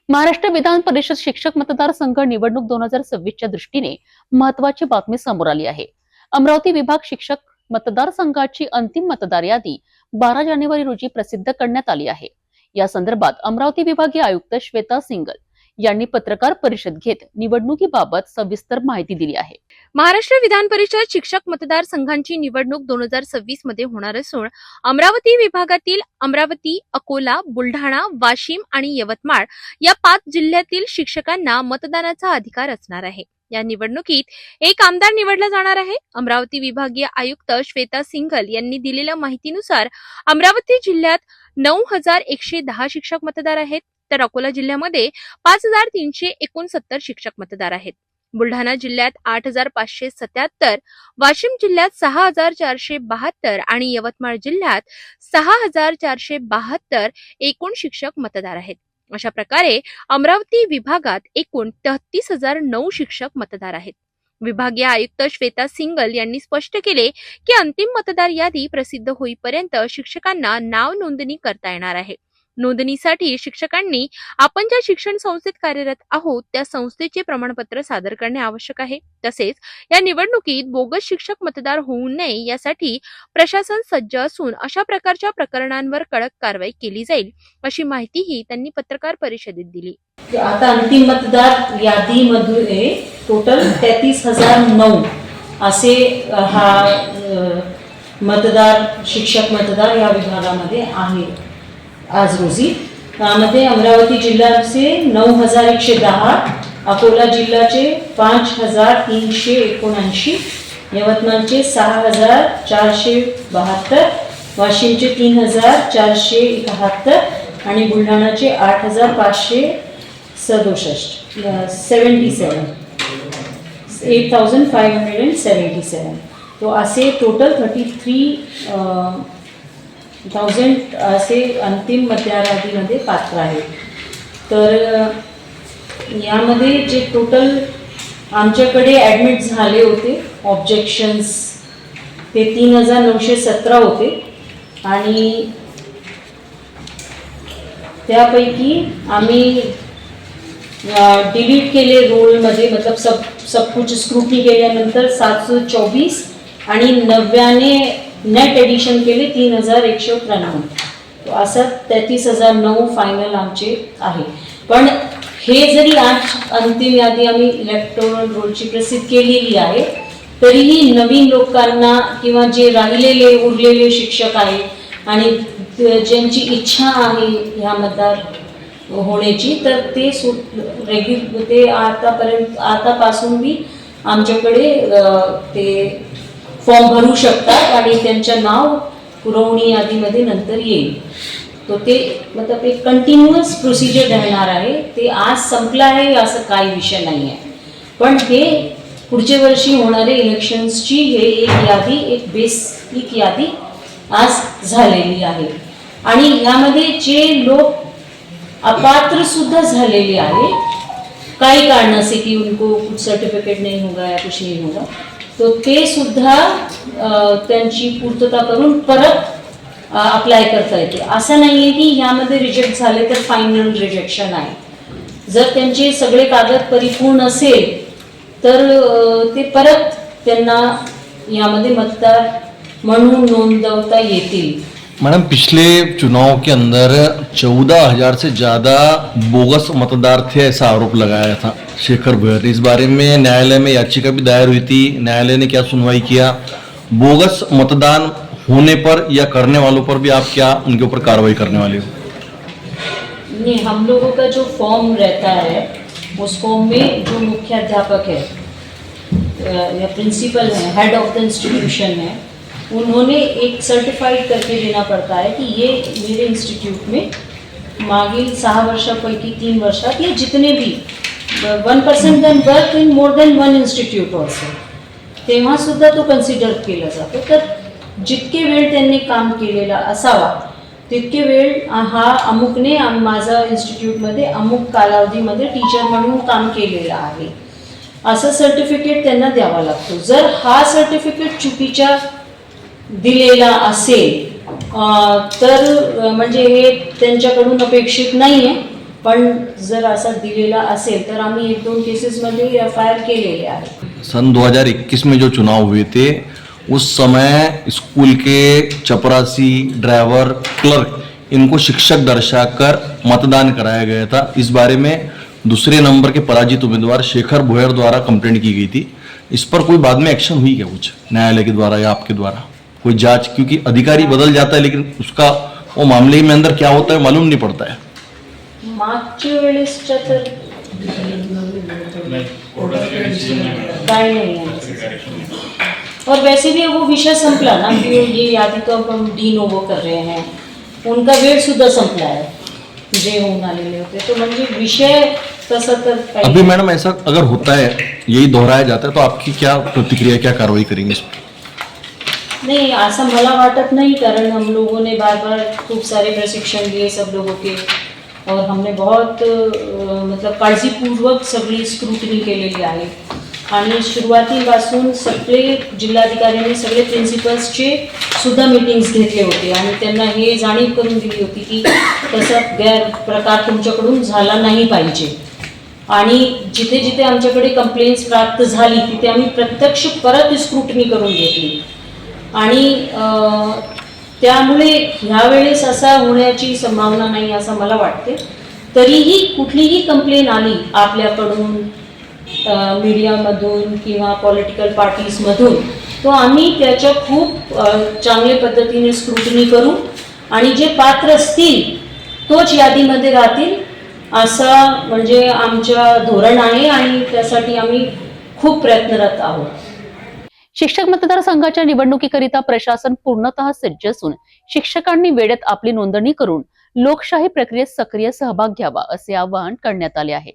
महाराष्ट्र विधान परिषद शिक्षक मतदारसंघ निवडणूक 2026च्या दृष्टीने महत्वाची बातमी समोर आली आहे। अमरावती विभाग शिक्षक मतदारसंघाची अंतिम मतदार यादी 12 जानेवारी रोजी प्रसिद्ध करण्यात आली आहे। या संदर्भात अमरावती विभागीय आयुक्त श्वेता सिंगल यांनी पत्रकार परिषद घेत निवडणुकीबाबत सविस्तर माहिती दिली आहे। महाराष्ट्र विधान परिषद शिक्षक मतदारसंघांची निवडणूक 2026 मध्ये होणार असून अमरावती विभागातील अमरावती, अकोला, बुलढाणा, वाशिम आणि यवतमाळ या 5 जिल्ह्यातील शिक्षकांना मतदानाचा अधिकार असणार आहे। या निवडणुकीत एक आमदार निवडला जाणार आहे। अमरावती विभागीय आयुक्त श्वेता सिंघल यांनी दिलेल्या माहितीनुसार अमरावती जिल्ह्यात 9110 शिक्षक मतदार आहेत, तर अकोला जिल्ह्यामध्ये 5369 शिक्षक मतदार आहेत। बुलढाणा जिल्ह्यात 8577, वाशिम जिल्ह्यात 6472 आणि यवतमाळ जिल्ह्यात 6472 एकूण शिक्षक मतदार आहेत। अशा प्रकारे अमरावती विभागात एकूण 33009 शिक्षक मतदार आहेत। विभागीय आयुक्त श्वेता सिंगल यांनी स्पष्ट केले की अंतिम मतदार यादी प्रसिद्ध होईपर्यंत शिक्षकांना नाव नोंदणी करता येणार आहे। नोंदणीसाठी शिक्षकांनी आपण ज्या शिक्षण संस्थेत कार्यरत आहोत त्या संस्थेचे प्रमाणपत्र सादर करणे आवश्यक आहे। तसेच या निवडणुकीत बोगस शिक्षक मतदार होऊ नये यासाठी प्रशासन सज्ज असून अशा प्रकारच्या प्रकरणांवर कडक कारवाई केली जाईल, अशी माहितीही त्यांनी पत्रकार परिषदेत दिली। आता अंतिम मतदार यादीमध्ये टोटल 33,009 असे मतदार शिक्षक मतदार या विभागामध्ये आहे। आज रोजी त्यामध्ये अमरावती जिल्ह्याचे 9110, अकोला जिल्ह्याचे 5379, यवतमाळचे 6472, वाशिमचे 3471 आणि बुलढाणाचे 8577 तो असे टोटल 33,000 असे अंतिम मतदार यादीमध्ये पात्र आहेत। तर यामध्ये जे टोटल आमच्याकडे ॲडमिट झाले होते ऑब्जेक्शन्स ते 3917 होते आणि त्यापैकी आम्ही डिलीट केले रोलमध्ये, मतलब सब कुछ स्क्रूटनी केल्यानंतर 724 आणि 90 नेट एडिशन केले 3193। तो असं 33,009 फायनल आमचे आहे। पण हे जरी आज अंतिम यादी आम्ही इलेक्टोरल रोलची प्रसिद्ध केलेली आहे, तरीही नवीन लोकांना किंवा जे राहिलेले उरलेले शिक्षक आहेत आणि ज्यांची इच्छा आहे ह्या मतदार होण्याची, तर ते आतापासून बी आमच्याकडे ते फॉर्म भरू शकतात आणि त्यांचं नाव पुरवणी यादीमध्ये नंतर येईल। तो ते मतलब एक कंटिन्युअस प्रोसिजर राहणार आहे। ते आज संपलं आहे असं काही विषय नाही आहे, पण हे पुढच्या वर्षी होणारे इलेक्शन्सची हे एक बेसिक यादी आज झालेली आहे। आणि यामध्ये जे लोक अपात्र सुद्धा झालेले आहे, काही कारण से कि उनको कुछ सर्टिफिकेट नहीं होगा या कुछ नहीं होगा, तो ते सुद्धा त्यांची पूर्तता करून परत अप्लाय करता येते। असं नाही आहे की यामध्ये रिजेक्ट झाले तर फायनल रिजेक्शन आहे। जर त्यांचे सगळे कागद परिपूर्ण असेल तर ते परत त्यांना यामध्ये मतदार म्हणून नोंदवता येतील। मैडम, पिछले चुनाव के अंदर 14,000 से ज़्यादा बोगस मतदार थे, ऐसा आरोप लगाया था शेखर भुयर। इस बारे में न्यायालय में याचिका भी दायर हुई थी। न्यायालय ने क्या सुनवाई किया? बोगस मतदान होने पर या करने वालों पर भी आप क्या उनके ऊपर कार्रवाई करने वाले हो? नहीं, हम लोगों का जो फॉर्म रहता है उस फॉर्म में जो मुख्याध्यापक है या प्रिंसिपल है, हेड ऑफ द इंस्टीट्यूशन है, उन्होंने एक सर्टिफाइड करके देना पड़ता है कि ये मेरे इंस्टीट्यूट में मागील 6 वर्षापैकी 3 वर्षात या जितने भी 1% than work in more than 1 institute also, तेव्हा सुद्धा तो कन्सिडर केला जातो। तर जितके वेळ त्यांनी काम केलेला असावा तितके वेळ हा अमुकने माझा इन्स्टिट्यूटमध्ये अमुक कालावधीमध्ये टीचर म्हणून काम केलेलं आहे असं सर्टिफिकेट त्यांना द्यावा लागतो। जर हा सर्टिफिकेट चुकीच्या दिलेला असेल तर म्हणजे हे त्यांच्याकडून अपेक्षित नाही आहे, पण जर असा दिलेला असेल तर आम्ही 1-2 केसेसमध्ये FIR केलेले आहे. सन 2021 में जो चुनाव हुए थे उस समय स्कूल के चपरासी, ड्राइवर, क्लर्क इनको शिक्षक दर्शाकर मतदान कराया गया था. इस बारे में दूसरे नंबर के पराजित उम्मीदवार शेखर भोयर द्वारा कंप्लेंट की गई थी. इस पर कोई बाद में एक्शन हुई क्या कुछ न्यायालय के द्वारा या आपके द्वारा कोई जांच? क्योंकि अधिकारी बदल जाता है लेकिन उसका वो मामले में अंदर क्या होता है मालूम नहीं पड़ता है. मागच्या वेळेसच्या तर काय नहीं है. और वैसे भी वो विषय संपला ना कि ये यादी तो अब हम डी नोवो कर रहे हैं, उनका वेळ सुद्धा संपला है जे होऊन आलेले होते. तो म्हणजे विषय तसा तर काही अभी मैडम ऐसा अगर होता है, यही दोहराया जाता है, तो आपकी क्या प्रतिक्रिया, क्या कार्रवाई करेंगे इस पर? नहीं, असं मला वाटत नहीं, कारण हम लोगों ने बार बार खूब सारे प्रशिक्षण लिए सब लोगों के और हमने बहुत मतलब काळजीपूर्वक सगळी स्क्रूटनी केलेली आहे. आणि सुरुवातीपासून सगळे जिल्हाधिकाऱ्यांनी सगळे प्रिन्सिपल्सचे सुद्धा मीटिंग्स घेतले होते आणि त्यांना हे जाणीव करून दिली होती की तसा गैरप्रकार तुमच्याकडून झाला नाही पाहिजे. आणि जिथे जिथे आमच्याकडे कंप्लेंट्स प्राप्त झाली तिथे आम्ही प्रत्यक्ष परत स्क्रूटनी करून घेतली. आणि त्यामुळे ह्यावेळेस असा होण्याची संभावना नाही असं मला वाटते. तरीही कुठलीही कंप्लेंट आली आपल्याकडून मीडियामधून किंवा पॉलिटिकल पार्टीजमधून तो आम्ही त्याच्या खूप चांगल्या पद्धतीने स्क्रूटनी करू आणि जे पात्र असतील तोच यादीमध्ये राहतील असं म्हणजे आमच्या धोरण आहे आणि त्यासाठी आम्ही खूप प्रयत्नरत आहोत. शिक्षक मतदारसंघाच्या निवडणुकीकरिता प्रशासन पूर्णतः सज्ज असून शिक्षकांनी वेळेत आपली नोंदणी करून लोकशाही प्रक्रियेत सक्रिय सहभाग घ्यावा असे आवाहन करण्यात आले आहे.